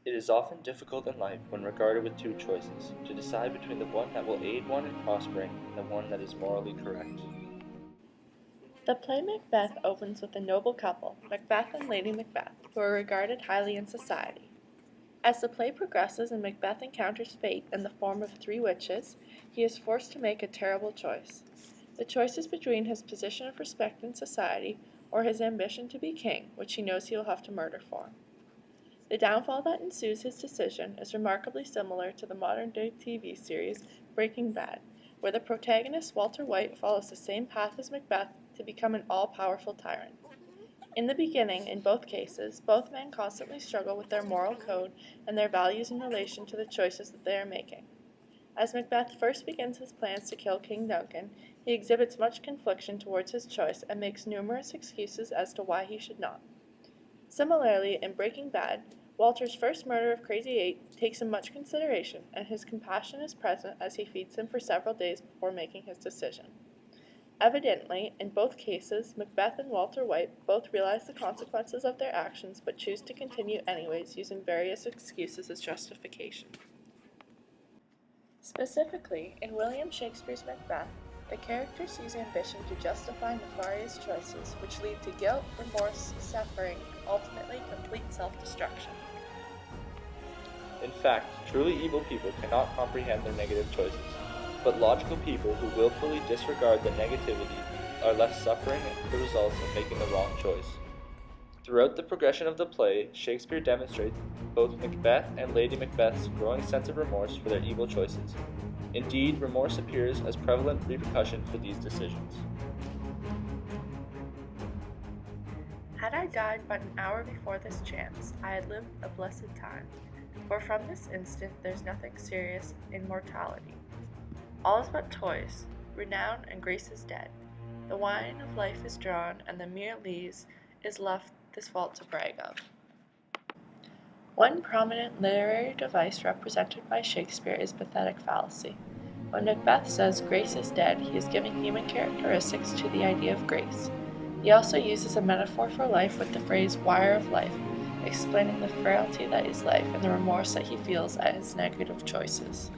It is often difficult in life, when regarded with two choices, to decide between the one that will aid one in prospering and the one that is morally correct. The play Macbeth opens with a noble couple, Macbeth and Lady Macbeth, who are regarded highly in society. As the play progresses and Macbeth encounters fate in the form of three witches, he is forced to make a terrible choice. The choice is between his position of respect in society or his ambition to be king, which he knows he will have to murder for. The downfall that ensues his decision is remarkably similar to the modern-day TV series Breaking Bad, where the protagonist Walter White follows the same path as Macbeth to become an all-powerful tyrant. In the beginning, in both cases, both men constantly struggle with their moral code and their values in relation to the choices that they are making. As Macbeth first begins his plans to kill King Duncan, he exhibits much confliction towards his choice and makes numerous excuses as to why he should not. Similarly, in Breaking Bad, Walter's first murder of Crazy Eight takes him much consideration, and his compassion is present as he feeds him for several days before making his decision. Evidently, in both cases, Macbeth and Walter White both realize the consequences of their actions but choose to continue anyways, using various excuses as justification. Specifically, in William Shakespeare's Macbeth, the characters use ambition to justify nefarious choices, which lead to guilt, remorse, suffering, and ultimately complete self-destruction. In fact, truly evil people cannot comprehend their negative choices, but logical people who willfully disregard the negativity are left suffering the results of making the wrong choice. Throughout the progression of the play, Shakespeare demonstrates both Macbeth and Lady Macbeth's growing sense of remorse for their evil choices. Indeed, remorse appears as prevalent repercussion for these decisions. Had I died but an hour before this chance, I had lived a blessed time. For from this instant there's nothing serious in mortality. All is but toys, renown and grace is dead. The wine of life is drawn, and the mere lees is left this vault to brag of. One prominent literary device represented by Shakespeare is pathetic fallacy. When Macbeth says grace is dead, he is giving human characteristics to the idea of grace. He also uses a metaphor for life with the phrase wire of life, explaining the frailty that is life and the remorse that he feels at his negative choices.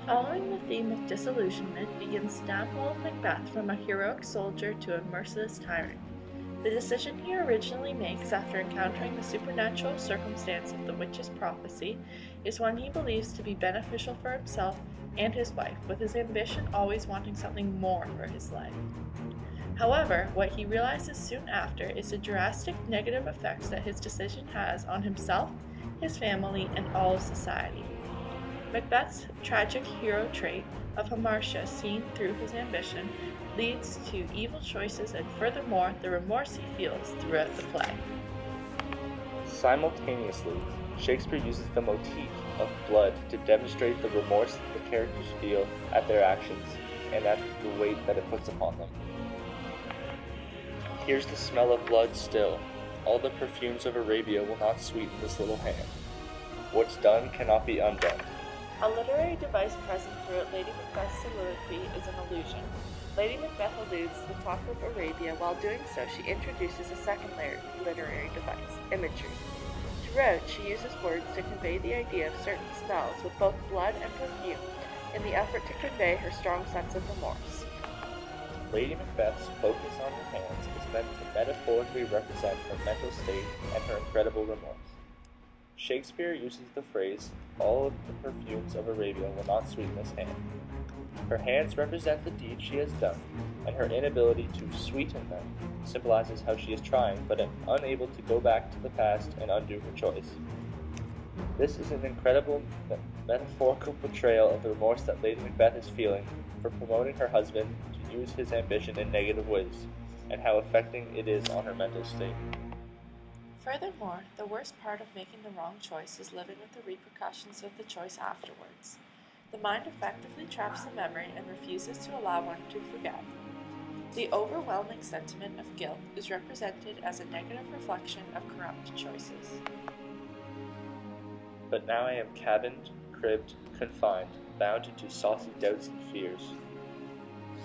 Following the theme of disillusionment begins the downfall of Macbeth from a heroic soldier to a merciless tyrant. The decision he originally makes after encountering the supernatural circumstance of the witch's prophecy is one he believes to be beneficial for himself and his wife, with his ambition always wanting something more for his life. However, what he realizes soon after is the drastic negative effects that his decision has on himself, his family, and all of society. Macbeth's tragic hero trait of hamartia seen through his ambition leads to evil choices and furthermore the remorse he feels throughout the play. Simultaneously, Shakespeare uses the motif of blood to demonstrate the remorse the characters feel at their actions and at the weight that it puts upon them. Here's the smell of blood still. All the perfumes of Arabia will not sweeten this little hand. What's done cannot be undone. A literary device present throughout Lady Macbeth's soliloquy is an allusion. Lady Macbeth alludes to the talk of Arabia. While doing so, she introduces a second literary device, imagery. Throughout, she uses words to convey the idea of certain smells with both blood and perfume, in the effort to convey her strong sense of remorse. Lady Macbeth's focus on her hands is meant to metaphorically represent her mental state and her incredible remorse. Shakespeare uses the phrase, all of the perfumes of Arabia will not sweeten this hand. Her hands represent the deed she has done, and her inability to sweeten them symbolizes how she is trying but unable to go back to the past and undo her choice. This is an incredible metaphorical portrayal of the remorse that Lady Macbeth is feeling for promoting her husband to use his ambition in negative ways, and how affecting it is on her mental state. Furthermore, the worst part of making the wrong choice is living with the repercussions of the choice afterwards. The mind effectively traps the memory and refuses to allow one to forget. The overwhelming sentiment of guilt is represented as a negative reflection of corrupt choices. But now I am cabined, cribbed, confined, bound into saucy doubts and fears.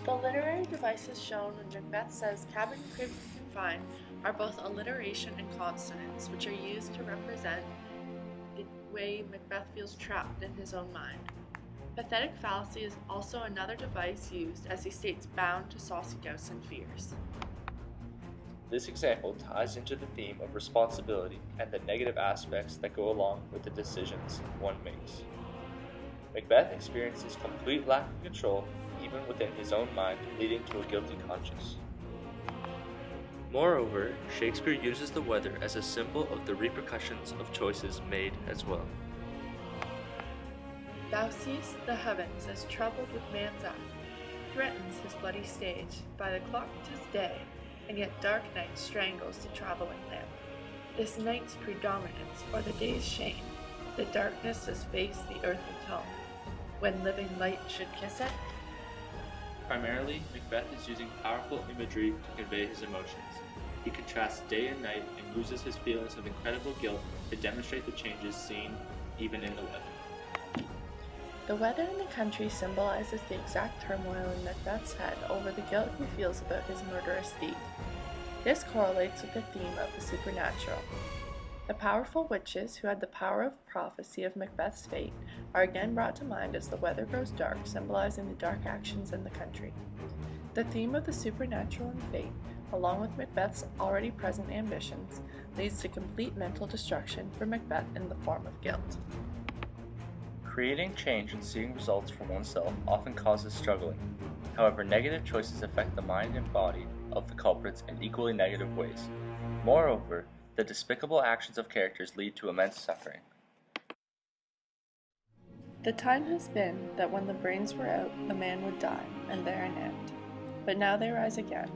The literary devices shown when Macbeth says cabin, cribbed, and confined are both alliteration and consonants, which are used to represent the way Macbeth feels trapped in his own mind. Pathetic fallacy is also another device used as he states bound to saucy doubts and fears. This example ties into the theme of responsibility and the negative aspects that go along with the decisions one makes. Macbeth experiences complete lack of control even within his own mind, leading to a guilty conscience. Moreover, Shakespeare uses the weather as a symbol of the repercussions of choices made as well. Thou seest the heavens as troubled with man's eye, threatens his bloody stage, by the clock 'tis day, and yet dark night strangles the travelling lamp. This night's predominance, or the day's shame, the darkness does face the earthly tone, when living light should kiss it. Primarily, Macbeth is using powerful imagery to convey his emotions. He contrasts day and night and uses his feelings of incredible guilt to demonstrate the changes seen even in the weather. The weather in the country symbolizes the exact turmoil in Macbeth's head over the guilt he feels about his murderous deed. This correlates with the theme of the supernatural. The powerful witches who had the power of prophecy of Macbeth's fate are again brought to mind as the weather grows dark, symbolizing the dark actions in the country. The theme of the supernatural and fate, along with Macbeth's already present ambitions, leads to complete mental destruction for Macbeth in the form of guilt. Creating change and seeing results for oneself often causes struggling. However, negative choices affect the mind and body of the culprits in equally negative ways. Moreover, the despicable actions of characters lead to immense suffering. The time has been that when the brains were out, a man would die, and there an end. But now they rise again,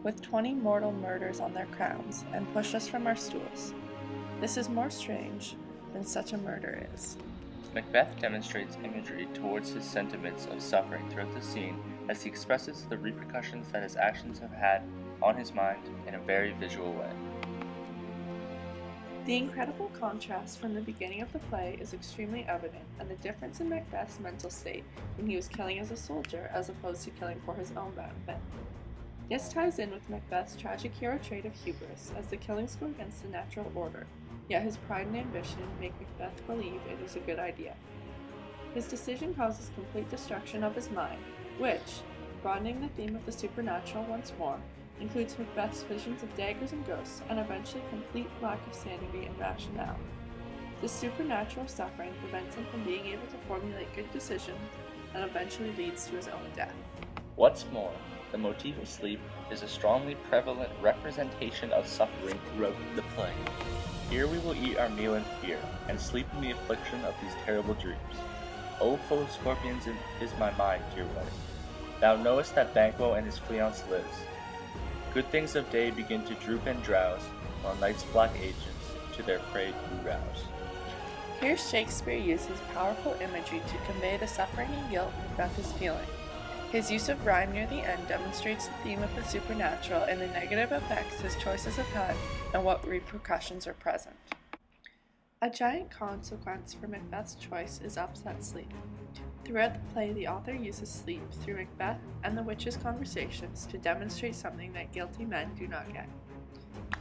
with 20 mortal murders on their crowns, and push us from our stools. This is more strange than such a murder is. Macbeth demonstrates imagery towards his sentiments of suffering throughout the scene as he expresses the repercussions that his actions have had on his mind in a very visual way. The incredible contrast from the beginning of the play is extremely evident, and the difference in Macbeth's mental state when he was killing as a soldier as opposed to killing for his own benefit. This ties in with Macbeth's tragic hero trait of hubris, as the killings go against the natural order, yet his pride and ambition make Macbeth believe it is a good idea. His decision causes complete destruction of his mind, which, broadening the theme of the supernatural once more, includes Macbeth's visions of daggers and ghosts, and eventually complete lack of sanity and rationale. This supernatural suffering prevents him from being able to formulate good decisions, and eventually leads to his own death. What's more, the motif of sleep is a strongly prevalent representation of suffering throughout the play. Here we will eat our meal in fear, and sleep in the affliction of these terrible dreams. O full of scorpions is my mind, dear wedding. Thou knowest that Banquo and his fiancée lives. Good things of day begin to droop and drowse, while night's black agents to their prey do rouse. Here Shakespeare uses powerful imagery to convey the suffering and guilt Macbeth is feeling. His use of rhyme near the end demonstrates the theme of the supernatural and the negative effects his choices have had and what repercussions are present. A giant consequence for Macbeth's choice is upset sleep. Throughout the play, the author uses sleep through Macbeth and the witches' conversations to demonstrate something that guilty men do not get.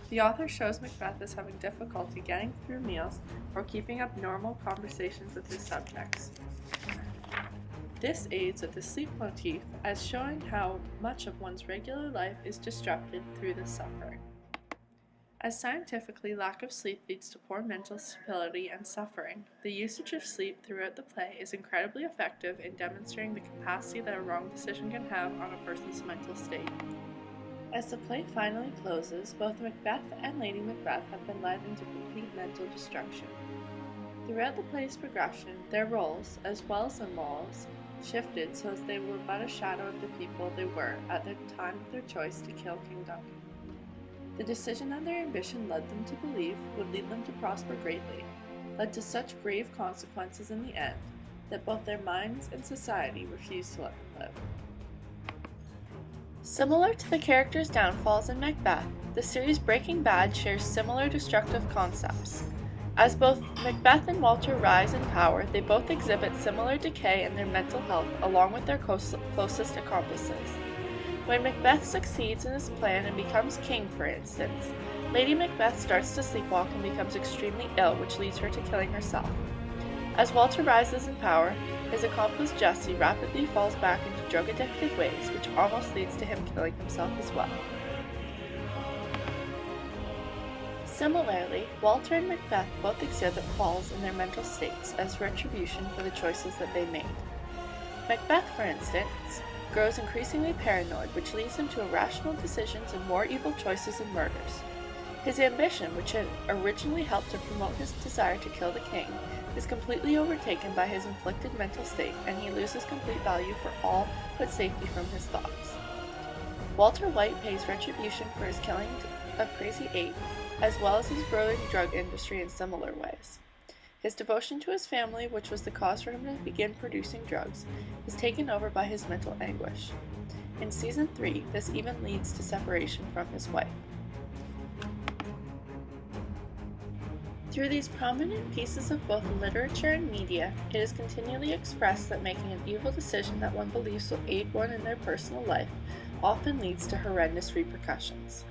The author shows Macbeth as having difficulty getting through meals or keeping up normal conversations with his subjects. This aids with the sleep motif as showing how much of one's regular life is disrupted through this suffering. As scientifically, lack of sleep leads to poor mental stability and suffering, the usage of sleep throughout the play is incredibly effective in demonstrating the capacity that a wrong decision can have on a person's mental state. As the play finally closes, both Macbeth and Lady Macbeth have been led into complete mental destruction. Throughout the play's progression, their roles, as well as their morals, shifted so as they were but a shadow of the people they were at the time of their choice to kill King Duncan. The decision that their ambition led them to believe would lead them to prosper greatly led to such grave consequences in the end that both their minds and society refused to let them live. Similar to the characters' downfalls in Macbeth, the series Breaking Bad shares similar destructive concepts. As both Macbeth and Walter rise in power, they both exhibit similar decay in their mental health along with their closest accomplices. When Macbeth succeeds in his plan and becomes king, for instance, Lady Macbeth starts to sleepwalk and becomes extremely ill, which leads her to killing herself. As Walter rises in power, his accomplice Jesse rapidly falls back into drug-addicted ways, which almost leads to him killing himself as well. Similarly, Walter and Macbeth both exhibit falls in their mental states as retribution for the choices that they made. Macbeth, for instance, grows increasingly paranoid, which leads him to irrational decisions and more evil choices and murders. His ambition, which had originally helped to promote his desire to kill the king, is completely overtaken by his inflicted mental state, and he loses complete value for all but safety from his thoughts. Walter White pays retribution for his killing of Crazy 8, as well as his growing drug industry in similar ways. His devotion to his family, which was the cause for him to begin producing drugs, is taken over by his mental anguish. In Season 3, this even leads to separation from his wife. Through these prominent pieces of both literature and media, it is continually expressed that making an evil decision that one believes will aid one in their personal life often leads to horrendous repercussions.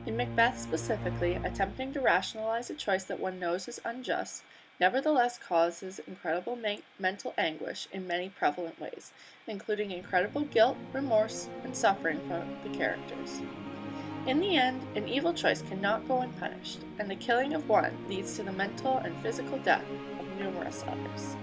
In Macbeth specifically, attempting to rationalize a choice that one knows is unjust nevertheless causes incredible mental anguish in many prevalent ways, including incredible guilt, remorse, and suffering from the characters. In the end, an evil choice cannot go unpunished, and the killing of one leads to the mental and physical death of numerous others.